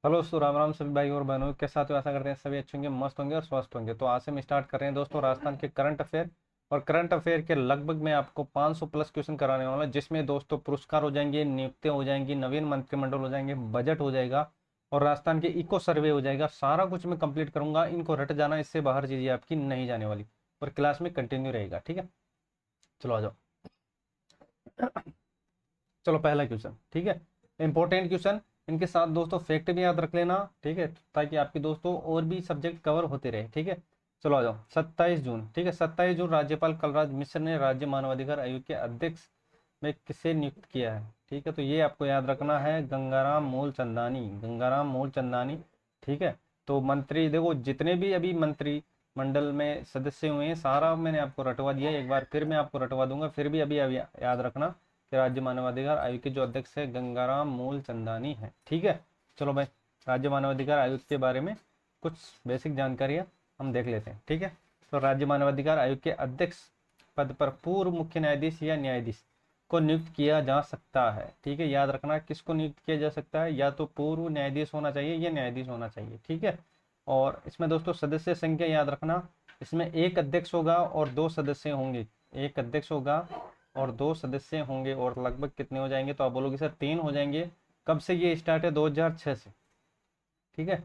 Hello दोस्तों, राम राम सभी भाई और बहनों के साथ हो। आशा करते हैं सभी अच्छे होंगे, मस्त होंगे और स्वस्थ होंगे। तो आज से हम स्टार्ट कर रहे हैं दोस्तों राजस्थान के करंट अफेयर। और करंट अफेयर के लगभग मैं आपको 500 प्लस क्वेश्चन कराने वाला हूं, जिसमें दोस्तों पुरस्कार हो जाएंगे, नियुक्तियां हो जाएंगी, नवीन मंत्रिमंडल हो जाएंगे, बजट हो जाएगा और राजस्थान के इको सर्वे हो जाएगा। सारा कुछ मैं कंप्लीट करूंगा। इनको रट जाना, इससे बाहर चीजें आपकी नहीं जाने वाली और क्लास में कंटिन्यू रहेगा। ठीक है, चलो आ जाओ। चलो पहला क्वेश्चन, ठीक है, इंपॉर्टेंट क्वेश्चन। इनके साथ दोस्तों फैक्ट भी याद रख लेना, ठीक है, ताकि आपके दोस्तों और भी सब्जेक्ट कवर होते रहे। ठीक है, चलो आ जाओ। 27 जून, ठीक है, 27 जून राज्यपाल कलराज मिश्र ने राज्य मानवाधिकार आयोग के अध्यक्ष में किसे नियुक्त किया है? ठीक है, तो ये आपको याद रखना है, गंगाराम मूलचंदानी, गंगाराम मूलचंदानी। ठीक है, तो मंत्री देखो, जितने भी अभी मंत्री मंडल में सदस्य हुए हैं सारा मैंने आपको रटवा दिया। एक बार फिर मैं आपको रटवा दूंगा, फिर भी अभी अभी याद रखना कि राज्य मानवाधिकार आयोग के जो अध्यक्ष है गंगाराम मूलचंदानी है। ठीक है, चलो भाई, राज्य मानवाधिकार आयोग के बारे में कुछ बेसिक जानकारियां हम देख लेते हैं। ठीक है, तो राज्य मानवाधिकार आयोग के अध्यक्ष पद पर पूर्व मुख्य न्यायाधीश या न्यायाधीश को नियुक्त किया जा सकता है। ठीक है, याद रखना किसको नियुक्त किया जा सकता है, या तो पूर्व न्यायाधीश होना चाहिए या न्यायाधीश होना चाहिए। ठीक है, और इसमें दोस्तों सदस्य संख्या याद रखना, इसमें एक अध्यक्ष होगा और दो सदस्य होंगे। एक अध्यक्ष होगा और दो सदस्य होंगे, और लगभग कितने हो जाएंगे? तो आप बोलोगे सर 3 हो जाएंगे। कब से ये स्टार्ट है? 2006 से। ठीक है,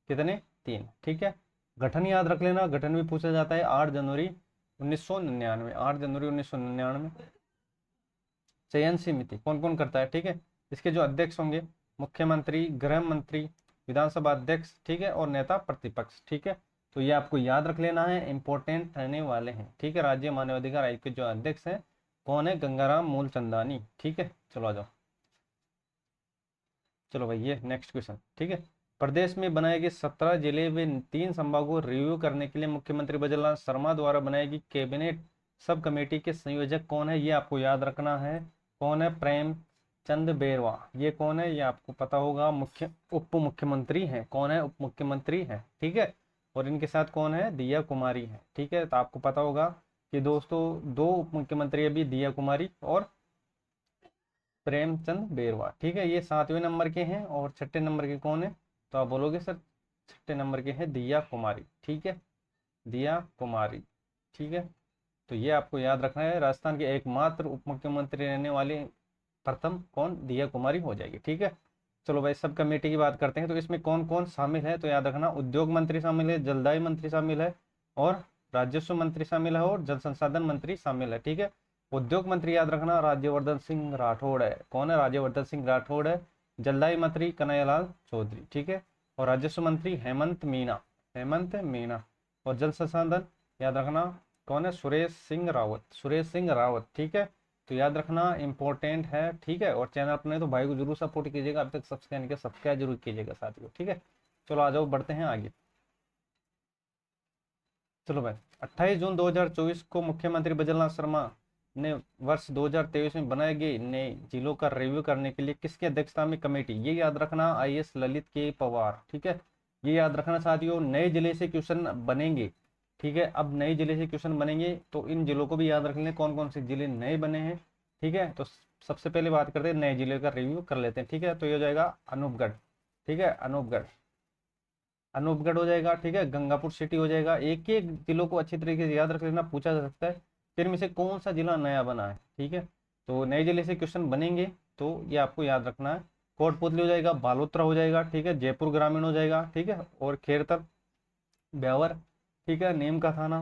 कितने? 3। ठीक है, गठन याद रख लेना, गठन भी पूछा जाता है। 8 जनवरी 1999, 8 जनवरी 1999। चयन समिति कौन कौन करता है? ठीक है, इसके जो अध्यक्ष होंगे, मुख्यमंत्री, गृह मंत्री, विधानसभा अध्यक्ष, ठीक है, और नेता प्रतिपक्ष। ठीक है, तो ये आपको याद रख लेना है, इंपॉर्टेंट रहने वाले हैं। ठीक है, राज्य मानवाधिकार आयोग के जो अध्यक्ष हैं कौन है? गंगाराम मूलचंदानी। ठीक है, चलो आ जाओ। चलो भाई, ये नेक्स्ट क्वेश्चन। ठीक है, प्रदेश में बनाए गए 17 जिले व 3 संभागों को रिव्यू करने के लिए मुख्यमंत्री बजरलाल शर्मा द्वारा बनाई गई कैबिनेट सब कमेटी के संयोजक कौन है? ये आपको याद रखना है। कौन है? प्रेमचंद बेरवा। ये कौन है? ये आपको पता होगा, मुख्य उप मुख्यमंत्री हैं। कौन है? उप मुख्यमंत्री हैं। ठीक है, और इनके साथ कौन है? दिया कुमारी है। ठीक है, तो आपको पता होगा कि दोस्तों दो उप मुख्यमंत्री अभी, दिया कुमारी और प्रेमचंद बेरवा। ठीक है, ये 7वें नंबर के हैं। और छठे नंबर के कौन है? तो आप बोलोगे सर छठे नंबर के हैं दिया कुमारी। ठीक है, दिया कुमारी। ठीक है, तो ये आपको याद रखना है। राजस्थान के एकमात्र उप मुख्यमंत्री रहने वाले प्रथम कौन? दिया कुमारी हो जाएगी। ठीक है, चलो भाई, सब कमेटी की बात करते हैं। तो इसमें कौन कौन शामिल है? तो याद रखना, उद्योग मंत्री शामिल है, जलदाय मंत्री शामिल है, और राजस्व मंत्री शामिल है, और जल संसाधन मंत्री शामिल है। ठीक है, उद्योग मंत्री याद रखना राज्यवर्धन सिंह राठौड़ है। कौन है? राज्यवर्धन सिंह राठौड़ है। जलदाय मंत्री कन्हैयालाल चौधरी। ठीक है, और राजस्व मंत्री हेमंत मीना, हेमंत मीना। और जल संसाधन याद रखना कौन है? सुरेश सिंह रावत, सुरेश सिंह रावत। ठीक है, तो याद रखना, इंपॉर्टेंट है। ठीक है, और चैनल अपने तो भाई को जरूर सपोर्ट कीजिएगा, अब तक सब्सक्राइब नहीं किया, सब्सक्राइब जरूर कीजिएगा साथियों। ठीक है, चलो आ जाओ, बढ़ते हैं आगे। चलो भाई, 28 जून 2024 को मुख्यमंत्री बजरलाल शर्मा ने वर्ष 2023 में बनाए गए नए जिलों का रिव्यू करने के लिए किसकी अध्यक्षता में कमेटी? ये याद रखना, आईएएस ललित के पवार। ठीक है, ये याद रखना साथियों, नए जिले से क्वेश्चन बनेंगे। ठीक है, अब नए जिले से क्वेश्चन बनेंगे तो इन जिलों को भी याद रख लें, कौन कौन से जिले नए बने हैं। ठीक है, तो सबसे पहले बात करते हैं नए जिले का रिव्यू कर लेते हैं। ठीक है, तो ये हो जाएगा अनूपगढ़। ठीक है, अनूपगढ़, अनूपगढ़ हो जाएगा। ठीक है, गंगापुर सिटी हो जाएगा। एक एक जिलों को अच्छी तरीके से याद रख लेना, पूछा जा सकता है फिर में से कौन सा जिला नया बना है। ठीक है, तो नए जिले से क्वेश्चन बनेंगे तो ये आपको याद रखना है। कोटपुतली हो जाएगा, बालोतरा हो जाएगा। ठीक है, जयपुर ग्रामीण हो जाएगा। ठीक है, और खेरतर, ब्यावर। ठीक है, नीम का थाना,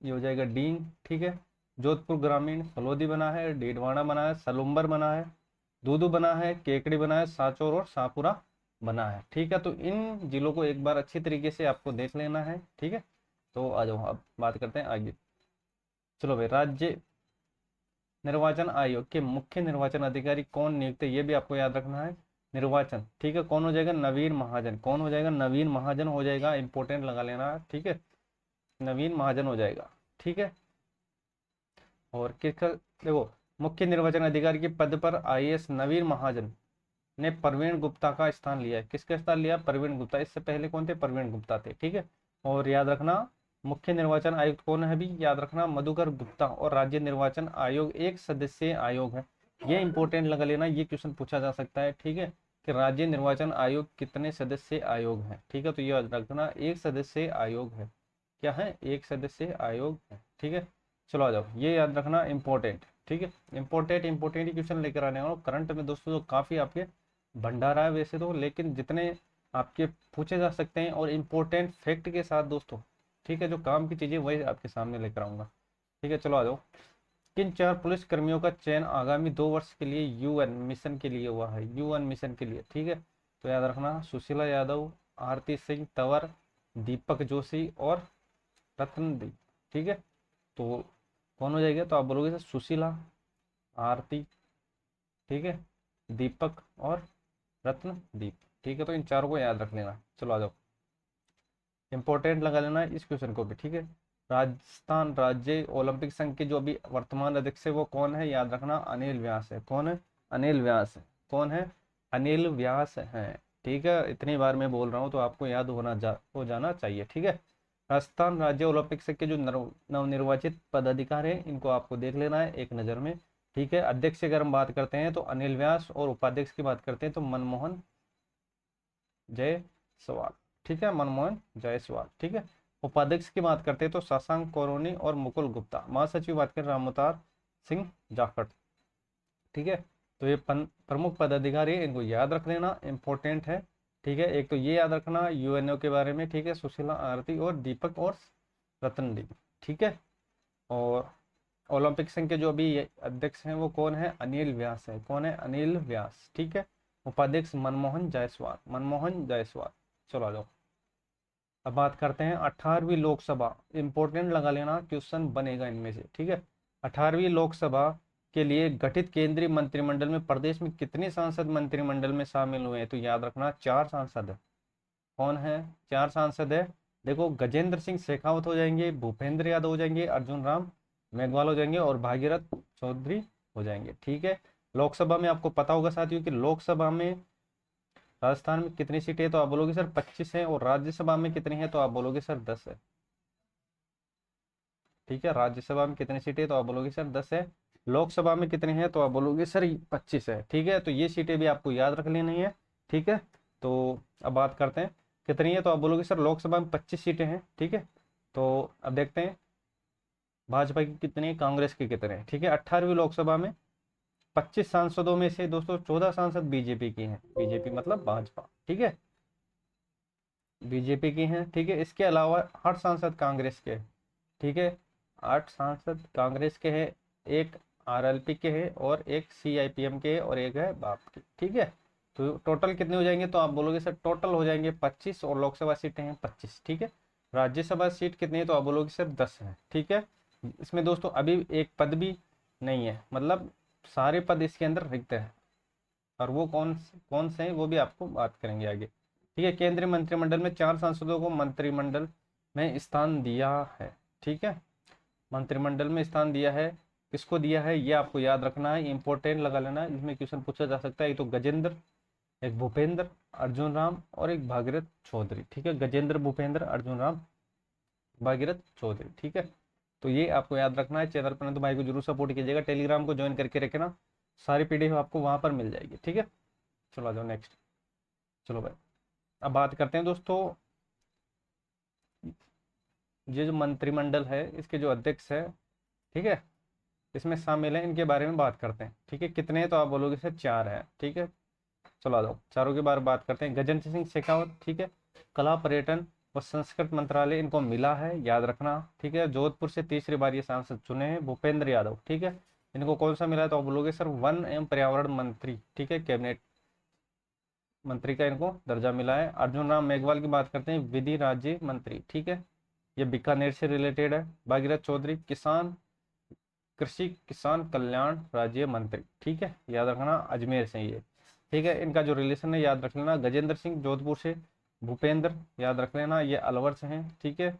ये हो जाएगा डींग। ठीक है, जोधपुर ग्रामीण, फलोदी बना है, डीडवाना बना है, सलुम्बर बना है, दूदू बना है, केकड़ी बना है, सांचौर और शाहपुरा बना है। ठीक है, तो इन जिलों को एक बार अच्छी तरीके से आपको देख लेना है। ठीक है, तो आ जाओ, अब बात करते हैं आगे। चलो भाई, राज्य निर्वाचन आयोग के मुख्य निर्वाचन अधिकारी कौन नियुक्त है? ये भी आपको याद रखना है। निर्वाचन, ठीक है, कौन हो जाएगा? नवीन महाजन। कौन हो जाएगा? नवीन महाजन हो जाएगा, इंपॉर्टेंट लगा लेना। ठीक है, नवीन महाजन हो जाएगा। ठीक है, और किसका? देखो, मुख्य निर्वाचन अधिकारी के पद पर आईएएस नवीन महाजन ने प्रवीण गुप्ता का स्थान लिया है। किसका स्थान लिया? प्रवीण गुप्ता। इससे पहले कौन थे? प्रवीण गुप्ता थे। ठीक है, और याद रखना, मुख्य निर्वाचन आयुक्त कौन है? अभी याद रखना, मधुकर गुप्ता। और राज्य निर्वाचन आयोग एक सदस्यीय आयोग है। ये इंपॉर्टेंट लगा लेना, ये क्वेश्चन पूछा जा सकता है। ठीक है, कि राज्य निर्वाचन आयोग कितने सदस्य आयोग है। ठीक है, तो ये याद रखना, एक सदस्य आयोग है। क्या है? एक सदस्य आयोग है। ठीक है, चलो आ जाओ, ये याद रखना इंपॉर्टेंट। ठीक है, इंपॉर्टेंट ही क्वेश्चन लेकर आने वाला हूँ करंट में दोस्तों, जो काफी आपके भंडारा है वैसे तो, लेकिन जितने आपके पूछे जा सकते हैं और इम्पोर्टेंट फैक्ट के साथ दोस्तों। ठीक है, जो काम की चीजें वही आपके सामने लेकर आऊंगा। ठीक है, चलो आ जाओ। किन 4 पुलिस कर्मियों का चयन आगामी 2 वर्ष के लिए यूएन मिशन के लिए हुआ है? यूएन मिशन के लिए। ठीक है, तो याद रखना, सुशीला यादव, आरती सिंह तंवर, दीपक जोशी और रत्नदीप। ठीक है, तो कौन हो जाएगा? तो आप बोलोगे सर सुशीला, आरती, ठीक है, दीपक और रत्नदीप। ठीक है, तो इन चारों को याद रख लेना। चलो आ जाओ, इंपॉर्टेंट लगा लेना इस क्वेश्चन को भी। ठीक है, राजस्थान राज्य ओलंपिक संघ के जो अभी वर्तमान अध्यक्ष है वो कौन है? याद रखना, अनिल व्यास है। कौन है? अनिल व्यास है। कौन है? अनिल व्यास है। ठीक है, इतनी बार मैं बोल रहा हूँ तो आपको याद हो जाना चाहिए। ठीक है, राजस्थान राज्य ओलंपिक संघ के जो नवनिर्वाचित पदाधिकारी हैं इनको आपको देख लेना है एक नज़र में। ठीक है, अध्यक्ष की अगर हम बात करते हैं तो अनिल व्यास, और उपाध्यक्ष की बात करते हैं तो मनमोहन जायसवाल। ठीक है, मनमोहन जायसवाल। ठीक है, उपाध्यक्ष की बात करते हैं तो शशांक कोरोनी और मुकुल गुप्ता। महासचिव बात करें रामअवतार सिंह जाखड़। ठीक है, तो ये प्रमुख पदाधिकारी है, इनको याद रख लेना, इंपॉर्टेंट है। ठीक है, एक तो ये याद रखना यूएनओ के बारे में। ठीक है, सुशीला, आरती और दीपक और रतनदीप। ठीक है, और ओलंपिक संघ के जो अभी अध्यक्ष हैं वो कौन है? अनिल व्यास है। कौन है? अनिल व्यास। ठीक है, उपाध्यक्ष मनमोहन जायसवाल, मनमोहन जायसवाल। चलो आ जाओ, अब बात करते हैं 18वीं लोकसभा। इंपॉर्टेंट लगा लेना, क्वेश्चन बनेगा इनमें से। ठीक है, 18वीं लोकसभा के लिए गठित केंद्रीय मंत्रिमंडल में प्रदेश में कितने सांसद मंत्रिमंडल में शामिल हुए हैं? तो याद रखना 4 सांसद है। कौन है? 4 सांसद है। देखो, गजेंद्र सिंह शेखावत हो जाएंगे, भूपेंद्र यादव हो जाएंगे, अर्जुन राम मेघवाल हो जाएंगे और भागीरथ चौधरी हो जाएंगे। ठीक है, लोकसभा में आपको पता होगा साथियों कि लोकसभा में राजस्थान में कितनी सीटें है? तो आप बोलोगे सर 25 है। और राज्यसभा में कितनी है? तो आप बोलोगे सर 10 है। ठीक है, राज्यसभा में कितनी सीटें? तो आप बोलोगे सर 10 है। लोकसभा में कितनी है? तो आप बोलोगे सर 25 है। ठीक है, तो ये सीटें भी आपको याद रख लेनी है। ठीक है, तो अब बात करते हैं कितनी है? तो आप बोलोगे सर लोकसभा में 25 सीटें हैं। ठीक है, तो अब देखते हैं भाजपा की कितनी, कांग्रेस की कितने। ठीक है, 18वीं लोकसभा में 25 सांसदों में से दोस्तों 14 सांसद बीजेपी की हैं। बीजेपी मतलब भाजपा। ठीक है, बीजेपी की हैं। ठीक है, इसके अलावा 8 सांसद कांग्रेस के। ठीक है, 8 सांसद कांग्रेस के हैं, एक आरएलपी के हैं और एक सीआईपीएम के है और एक है बाप की। ठीक है, तो टोटल कितने हो जाएंगे? तो आप बोलोगे सर टोटल हो जाएंगे 25 और लोकसभा सीटें हैं 25। ठीक है, राज्यसभा सीट कितनी है? तो आप बोलोगे सर 10 है। ठीक है, इसमें दोस्तों अभी एक पद भी नहीं है, मतलब सारे पद इसके अंदर रिक्त है। और वो कौन कौन से हैं वो भी आपको बात करेंगे आगे। ठीक है, केंद्रीय मंत्रिमंडल में 4 सांसदों को मंत्रिमंडल में स्थान दिया है। ठीक है, मंत्रिमंडल में स्थान दिया है। किसको दिया है ये आपको याद रखना है, इंपॉर्टेंट लगा लेना है, इसमें क्वेश्चन पूछा जा सकता है। एक तो गजेंद्र, एक भूपेंद्र, अर्जुन राम और एक भागीरथ चौधरी। ठीक है, गजेंद्र, भूपेंद्र, अर्जुन राम, भागीरथ चौधरी। ठीक है, तो ये आपको याद रखना है। चैनल पर तो भाई को जरूर सपोर्ट कीजिएगा, टेलीग्राम को ज्वाइन करके रखना, सारी पीडीएफ आपको वहां पर मिल जाएगी। ठीक है, चलो आ जाओ नेक्स्ट। चलो भाई, अब बात करते हैं दोस्तों, ये जो मंत्रिमंडल है इसके जो अध्यक्ष है, ठीक है, इसमें शामिल है, इनके बारे में बात करते हैं। ठीक है, कितने हैं? तो आप बोलोगे सर 4 है। ठीक है, चलो आ जाओ, चारों के बारे में बात करते हैं। गजेंद्र सिंह शेखावत, ठीक है, कला पर्यटन व संस्कृत मंत्रालय इनको मिला है, याद रखना। ठीक है, जोधपुर से तीसरी बार ये सांसद चुने हैं भूपेंद्र यादव। ठीक है, इनको कौन सा मिला है? तो आप बोलोगे सर वन एवं पर्यावरण मंत्री। ठीक है, कैबिनेट मंत्री का इनको दर्जा मिला है। अर्जुन राम मेघवाल की बात करते हैं, विधि राज्य मंत्री। ठीक है, ये बीकानेर से रिलेटेड है। भागीरथ चौधरी कृषि किसान कल्याण राज्य मंत्री। ठीक है, याद रखना, अजमेर से ये। ठीक है, इनका जो रिलेशन है याद रख लेना, गजेंद्र सिंह जोधपुर से, भूपेंद्र याद रख लेना ये अलवर से हैं। ठीक है,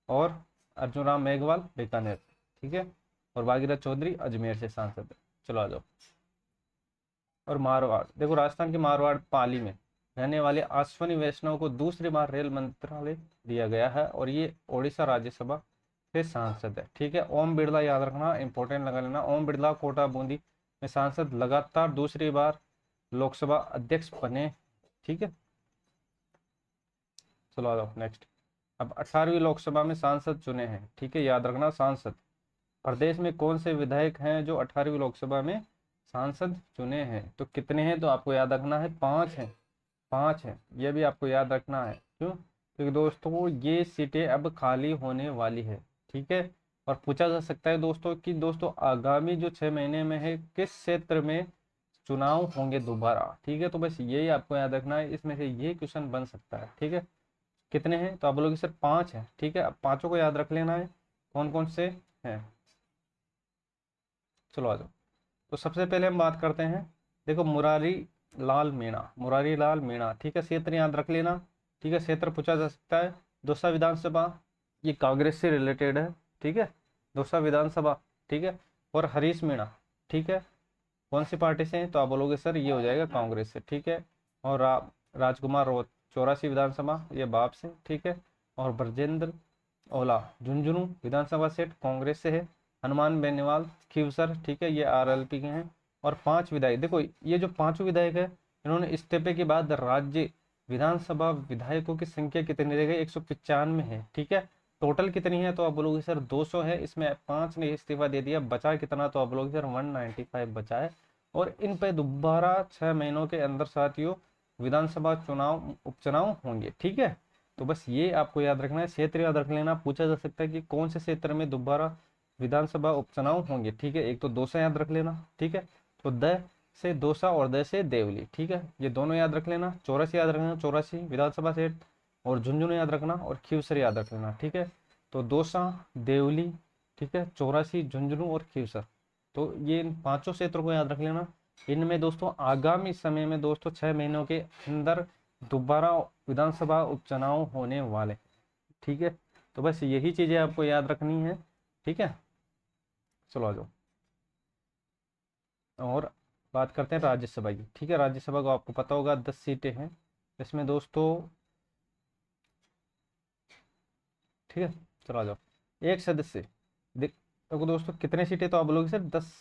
और अर्जुन राम मेघवाल बीकानेर। ठीक है, और भागीरथ चौधरी अजमेर से सांसद है। चलो आ जाओ, और मारवाड़, देखो राजस्थान के मारवाड़ पाली में रहने वाले अश्वनी वैष्णव को दूसरी बार रेल मंत्रालय दिया गया है और ये ओडिशा राज्यसभा से सांसद है। ठीक है, ओम बिरला याद रखना, इंपॉर्टेंट लगा लेना, ओम बिरला कोटा बूंदी में सांसद लगातार दूसरी बार लोकसभा अध्यक्ष बने। ठीक है, चलो आ जाओ नेक्स्ट। अब 18वीं लोकसभा में सांसद चुने हैं। ठीक है, याद रखना सांसद। प्रदेश में कौन से विधायक हैं जो 18वीं लोकसभा में सांसद चुने हैं? तो कितने हैं? तो आपको याद रखना है 5 हैं। 5 हैं, ये भी आपको याद रखना है। क्यों? क्योंकि दोस्तों ये सीटें अब खाली होने वाली है। ठीक है, और पूछा जा सकता है दोस्तों कि दोस्तों आगामी जो 6 महीने में है किस क्षेत्र में चुनाव होंगे दोबारा। ठीक है, तो बस यही आपको याद रखना है, इसमें से ये क्वेश्चन बन सकता है। ठीक है, कितने हैं? तो आप बोलोगे सर 5 हैं। ठीक है, अब पांचों को याद रख लेना है कौन कौन से हैं। चलो आ जाओ। तो सबसे पहले हम बात करते हैं, देखो मुरारी लाल मीणा, मुरारी लाल मीणा। ठीक है, क्षेत्र याद रख लेना। ठीक है, क्षेत्र पूछा जा सकता है। दौसा विधानसभा, ये कांग्रेस से रिलेटेड है। ठीक है, दौसा विधानसभा। ठीक है, और हरीश मीणा। ठीक है, कौन सी पार्टी से हैं? तो आप बोलोगे सर ये हो जाएगा कांग्रेस से। ठीक है, और राजकुमार रोत 84 विधानसभा, ये बाप से। ठीक है, और ब्रजेंद्र ओला झुंझुनू विधानसभा सीट कांग्रेस से है। हनुमान बेनीवाल खीवसर, ठीक है, ये आरएलपी के हैं। और 5 विधायक, देखो ये जो 5 विधायक है इन्होंने इस्तीफे के बाद राज्य विधानसभा विधायकों की संख्या कितनी रह गई? 195 है। ठीक है, टोटल कितनी है? तो आप बोलोगे सर 200 है, इसमें 5 ने इस्तीफा दे दिया, बचा कितना? तो आप बोलोगे सर 195 बचा है। और इन पे दोबारा 6 महीनों के अंदर साथियों विधानसभा चुनाव उपचुनाव होंगे। ठीक है, तो बस ये आपको याद रखना है, क्षेत्र याद रख लेना। पूछा जा सकता है कि कौन से क्षेत्र में दोबारा विधानसभा उपचुनाव होंगे। ठीक है, एक तो दौसा याद रख लेना। ठीक है, तो द से दौसा और द से देवली। ठीक है, ये दोनों याद रख लेना। 84 याद रखना, 84 विधानसभा सीट। और झुंझुनू याद रखना और खीवसर याद रख लेना। ठीक है, तो दौसा, देवली, ठीक है, 84, झुंझुनू और खीवसर। तो ये इन पांचों क्षेत्रों को याद रख लेना। इनमें दोस्तों आगामी समय में दोस्तों 6 महीनों के अंदर दोबारा विधानसभा उपचुनाव होने वाले। ठीक है, तो बस यही चीजें आपको याद रखनी है। ठीक है, चलो आ जाओ और बात करते हैं राज्यसभा की। ठीक है, राज्यसभा को आपको पता होगा 10 सीटें हैं इसमें दोस्तों। ठीक है, चलो आ जाओ। एक सदस्य देखो दोस्तों कितने सीटें? तो आप बोलोगे सर 10।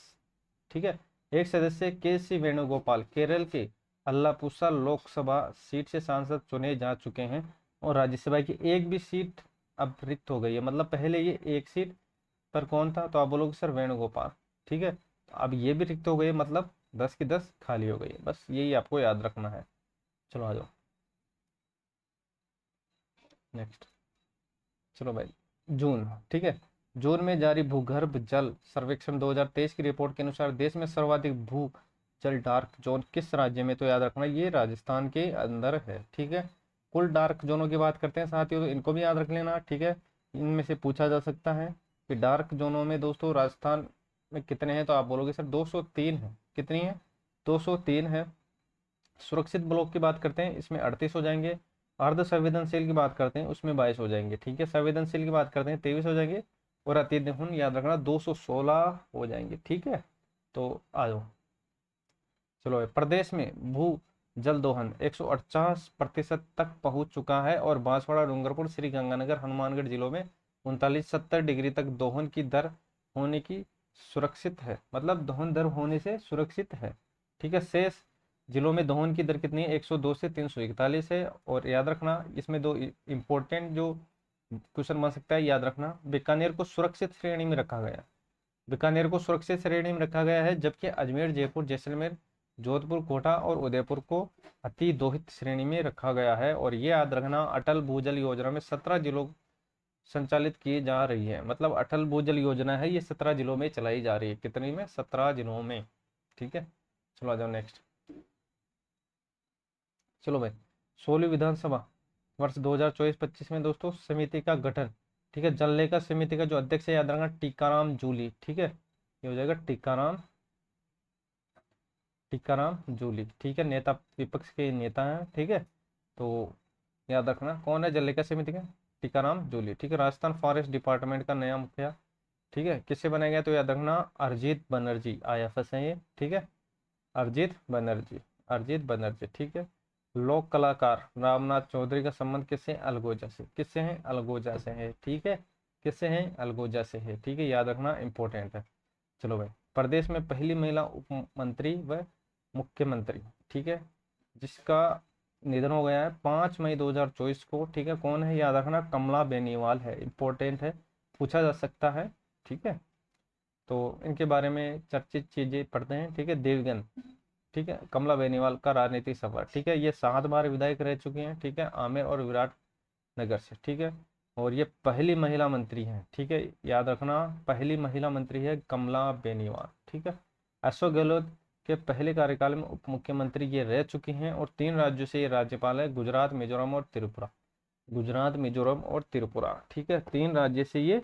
ठीक है, एक सदस्य के सी वेणुगोपाल केरल के अल्लापुसा लोकसभा सीट से सांसद चुने जा चुके हैं। और राज्यसभा की एक भी सीट अब रिक्त हो गई है, मतलब पहले ये एक सीट पर कौन था? तो आप बोलोगे सर वेणुगोपाल। ठीक है, अब ये भी रिक्त हो गई है, मतलब 10 की 10 खाली हो गई है। बस यही आपको याद रखना है। चलो आ जाओ नेक्स्ट। चलो भाई, जून। ठीक है, जून में जारी भूगर्भ जल सर्वेक्षण 2023 की रिपोर्ट के अनुसार देश में सर्वाधिक भू जल डार्क जोन किस राज्य में? तो याद रखना ये राजस्थान के अंदर है। ठीक है, कुल डार्क जोनों की बात करते हैं साथियों, तो इनको भी याद रख लेना। ठीक है, इनमें से पूछा जा सकता है कि डार्क जोनों में दोस्तों राजस्थान में कितने हैं? तो आप बोलोगे सर 203 है। कितनी है? 203 है। सुरक्षित ब्लॉक की बात करते हैं, इसमें 38 हो जाएंगे। अर्ध संवेदनशील की बात करते हैं उसमें 22 हो जाएंगे। ठीक है, संवेदनशील की बात करते हैं 23 हो जाएंगे। और अति निपुण याद रखना 216 हो जाएंगे। ठीक है, तो आ जाओ। चलो प्रदेश में भू जल दोहन 148% तक पहुंच चुका है और बांसवाड़ा, डूंगरपुर, श्री गंगानगर, हनुमानगढ़ जिलों में 39-70 डिग्री तक दोहन की दर होने की सुरक्षित है, मतलब दोहन दर होने से सुरक्षित है। ठीक है, शेष जिलों में दोहन की दर कितनी है? 102 से 341 है। और याद रखना इसमें दो इंपॉर्टेंट जो क्वेश्चन बन सकता है, याद रखना बीकानेर को सुरक्षित श्रेणी में रखा गया, बीकानेर को सुरक्षित श्रेणी में रखा गया है, जबकि अजमेर, जयपुर, जैसलमेर, जोधपुर, कोटा और उदयपुर को अति दोहित श्रेणी में रखा गया है। और ये याद रखना अटल भूजल योजना में 17 जिलों संचालित की जा रही है, मतलब अटल भूजल योजना है ये 17 जिलों में चलाई जा रही है। कितनी में? 17 जिलों में। ठीक है, चलो आ जाओ नेक्स्ट। चलो भाई, 16वीं विधानसभा वर्ष 2024-25 में दोस्तों समिति का गठन। ठीक है, जल लेखा समिति का जो अध्यक्ष है याद रखना टीकाराम जूली। ठीक है, ये हो जाएगा टीकाराम, टीकाराम जूली। ठीक है, नेता विपक्ष के नेता हैं। ठीक है, तो याद रखना कौन है जल लेखा समिति का? टीकाराम जूली। ठीक है, राजस्थान फॉरेस्ट डिपार्टमेंट का नया मुखिया ठीक है किससे बनाया गया? तो याद रखना अरिजीत बनर्जी, IFS है ये। ठीक है, अरिजीत बनर्जी, अरिजीत बनर्जी। ठीक है, लोक कलाकार रामनाथ चौधरी का संबंध किससे? अलगोजा से। किससे है? अलगोजा से है। ठीक है, किससे है? अलगोजा से है। ठीक है, याद रखना इंपॉर्टेंट है। चलो भाई, प्रदेश में पहली महिला उप मंत्री व मुख्यमंत्री। ठीक है, जिसका निधन हो गया है 5 मई 2024 को। ठीक है, कौन है याद रखना, कमला बेनीवाल है, इंपॉर्टेंट है, पूछा जा सकता है। ठीक है, तो इनके बारे में चर्चित चीजें पढ़ते हैं। ठीक है, देवगन, ठीक है, कमला बेनीवाल का राजनीतिक सफर। ठीक है, ये 7 बार विधायक रह चुकी हैं। ठीक है, आमेर और विराट नगर से। ठीक है, और ये पहली महिला मंत्री हैं। ठीक है, याद रखना, पहली महिला मंत्री है कमला बेनीवाल। ठीक है, अशोक गहलोत के पहले कार्यकाल में उप मुख्यमंत्री ये रह चुकी हैं, और 3 राज्यों से ये राज्यपाल है, गुजरात, मिजोरम और त्रिपुरा। गुजरात, मिजोरम और त्रिपुरा। ठीक है, 3 राज्य से ये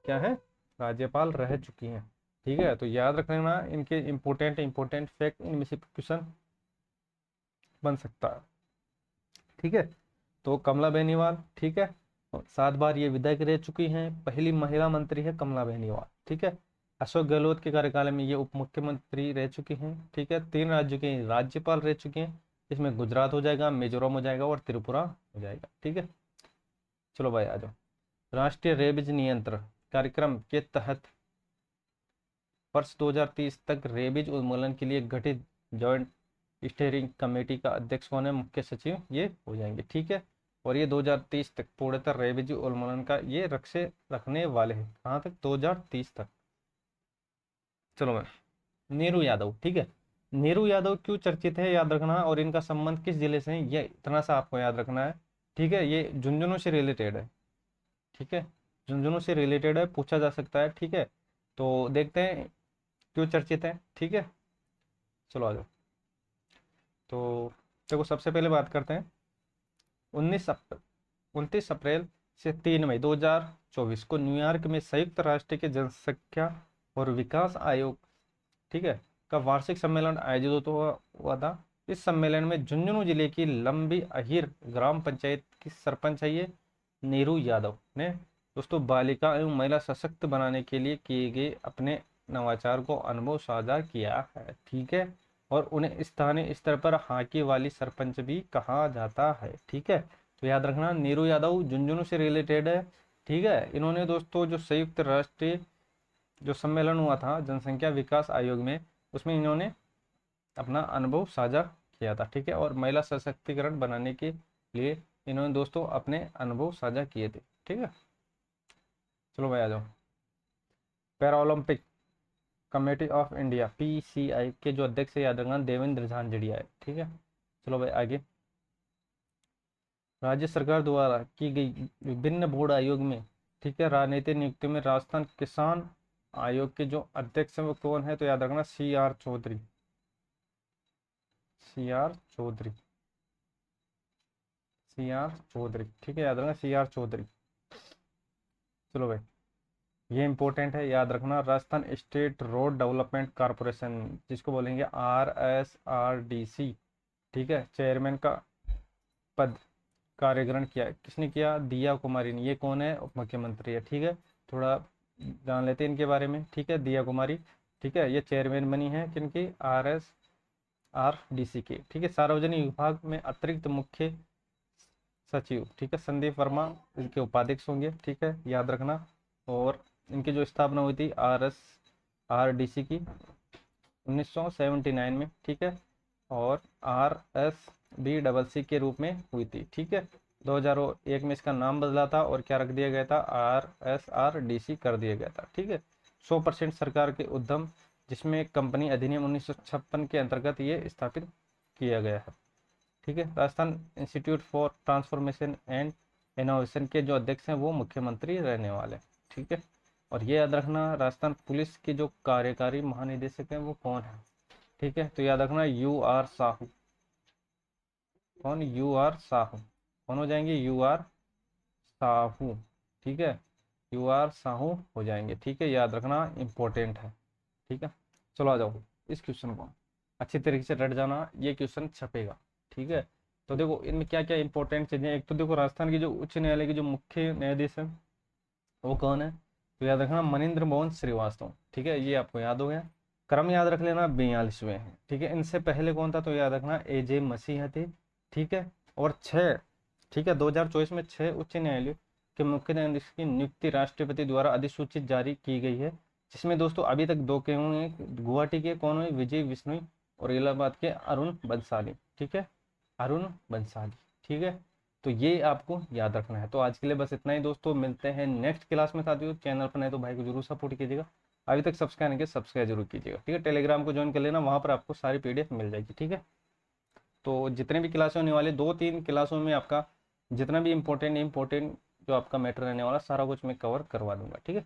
क्या है, राज्यपाल रह चुकी हैं। ठीक है, तो याद रखना इनके इंपॉर्टेंट फैक्ट, इनमें से क्वेश्चन बन सकता है। ठीक है, तो कमला बेनीवाल, ठीक है, 7 बार ये विधायक रह चुकी हैं, पहली महिला मंत्री है कमला बेनीवाल। ठीक है, अशोक गहलोत के कार्यकाल में ये उप मुख्यमंत्री रह चुकी हैं। ठीक है, 3 राज्यों के राज्यपाल रह चुके हैं, इसमें गुजरात हो जाएगा, मिजोरम हो जाएगा और त्रिपुरा हो जाएगा। ठीक है, चलो भाई आ जाओ। राष्ट्रीय रेबीज नियंत्रण कार्यक्रम के तहत वर्ष 2030 तक रेबीज उन्मूलन के लिए गठित जॉइंट स्टीयरिंग कमेटी का अध्यक्ष कौन है, मुख्य सचिव ये हो जाएंगे। ठीक है, और ये 2030 तक पूर्णतः रेबीज उन्मूलन का ये रक्षे रखने वाले हैं। कहाँ तक, 2030 तक। चलो मैं, नेहरू यादव। ठीक है, नेहरू यादव क्यों चर्चित है याद रखना, और इनका संबंध किस जिले से है, ये इतना सा आपको याद रखना है। ठीक है, ये झुंझुनू से रिलेटेड है। ठीक है, झुंझुनू से रिलेटेड है, पूछा जा सकता है। ठीक है, तो देखते हैं क्यों चर्चित है। ठीक है, चलो आ जाओ। तो देखो, सबसे पहले बात करते हैं 29 अप्रैल से 3 मई 2024 को न्यूयॉर्क में संयुक्त राष्ट्र के जनसंख्या और विकास आयोग, ठीक है, का वार्षिक सम्मेलन आयोजित हुआ था। इस सम्मेलन में झुंझुनू जिले की लंबी अहिर ग्राम पंचायत की सरपंच है ये नेहरू यादव ने दोस्तों बालिका एवं महिला सशक्त बनाने के लिए किए गए अपने नवाचार को अनुभव साझा किया है। ठीक है, और उन्हें स्थानीय स्तर पर हाकी वाली सरपंच भी कहा जाता है। ठीक है, तो याद रखना नेहरू यादव झुंझुनू से रिलेटेड है। ठीक है, इन्होंने दोस्तों जो संयुक्त राष्ट्र जो सम्मेलन हुआ था जनसंख्या विकास आयोग में, उसमें इन्होंने अपना अनुभव साझा किया था। ठीक है, और महिला सशक्तिकरण बनाने के लिए इन्होंने दोस्तों अपने अनुभव साझा किए थे। ठीक है, चलो भाई आ जाओ। Para Olympic committee of India PCI के जो अध्यक्ष है याद रखना देवेंद्र झांझड़िया है। ठीक है, चलो भाई आगे। राज्य सरकार द्वारा की गई विभिन्न बोर्ड आयोग में, ठीक है, राजनीतिक नियुक्ति में राजस्थान किसान आयोग के जो अध्यक्ष हैं वो कौन है, तो याद रखना CR Chaudhary. CR Chaudhary, CR Chaudhary. ठीक है, याद रखना CR चौधरी। चलो भाई, ये इंपॉर्टेंट है, याद रखना Rajasthan state road development corporation, जिसको बोलेंगे RSRDC। ठीक है, चेयरमैन का पद कार्यग्रहण किया, किसने किया, दिया कुमारी ने। ये कौन है, उप मुख्यमंत्री है। ठीक है, थोड़ा जान लेते हैं इनके बारे में। ठीक है, दिया कुमारी, ठीक है, ये चेयरमैन बनी है किनकी, RSRDC की। ठीक है, सार्वजनिक विभाग में अतिरिक्त मुख्य सचिव, ठीक है, संदीप वर्मा इनके उपाध्यक्ष होंगे। ठीक है, याद रखना। और इनकी जो स्थापना हुई थी RSRDC की 1979 में। ठीक है, और RSBCC के रूप में हुई थी। ठीक है, 2001 में इसका नाम बदला था और क्या रख दिया गया था, RSRDC कर दिया गया था। ठीक है, 100% सरकार के उद्यम, जिसमें कंपनी अधिनियम 1956 के अंतर्गत ये स्थापित किया गया है। ठीक है, Rajasthan institute for transformation and innovation के जो अध्यक्ष हैं वो मुख्यमंत्री रहने वाले। ठीक है, और ये याद रखना राजस्थान पुलिस के जो कार्यकारी महानिदेशक हैं वो कौन है। ठीक है, तो याद रखना UR साहू। कौन, UR साहू। कौन हो जाएंगे, UR साहू। ठीक है, UR साहू हो जाएंगे। ठीक है, याद रखना इंपॉर्टेंट है। ठीक है, चलो आ जाओ, इस क्वेश्चन को अच्छी तरीके से रट जाना, ये क्वेश्चन छपेगा। ठीक है, तो देखो इनमें क्या क्या इंपॉर्टेंट चीजें, एक तो देखो राजस्थान की जो उच्च न्यायालय के जो मुख्य न्यायाधीश है वो कौन है, तो याद रखना मनिंद्र मोहन श्रीवास्तव। ठीक है, ये आपको याद हो गया। क्रम याद रख लेना, 42वें हैं। ठीक है, इनसे पहले कौन था, तो याद रखना AJ मसीह थे। ठीक है, और 6, ठीक है, 2024 में 6 उच्च न्यायालय के मुख्य न्यायाधीश की नियुक्ति राष्ट्रपति द्वारा अधिसूचित जारी की गई है, जिसमें दोस्तों अभी तक 2 के हुए, गुवाहाटी के कौन हुए, विजय विश्नोई और इलाहाबाद के अरुण बंसाली, ठीक है, अरुण बंसाली, ठीक है। तो ये आपको याद रखना है। तो आज के लिए बस इतना ही दोस्तों, मिलते हैं नेक्स्ट क्लास में। साथियों चैनल पर नहीं तो भाई को जरूर सपोर्ट कीजिएगा, अभी तक सब्सक्राइब नहीं किया सब्सक्राइब जरूर कीजिएगा, ठीक है। टेलीग्राम को ज्वाइन कर लेना, वहाँ पर आपको सारी PDF मिल जाएगी, ठीक है। तो जितने भी क्लास होने वाले 2-3 क्लासों में आपका जितना भी इंपॉर्टेंट जो आपका मैटर रहने वाला सारा कुछ मैं कवर करवा दूंगा, ठीक है।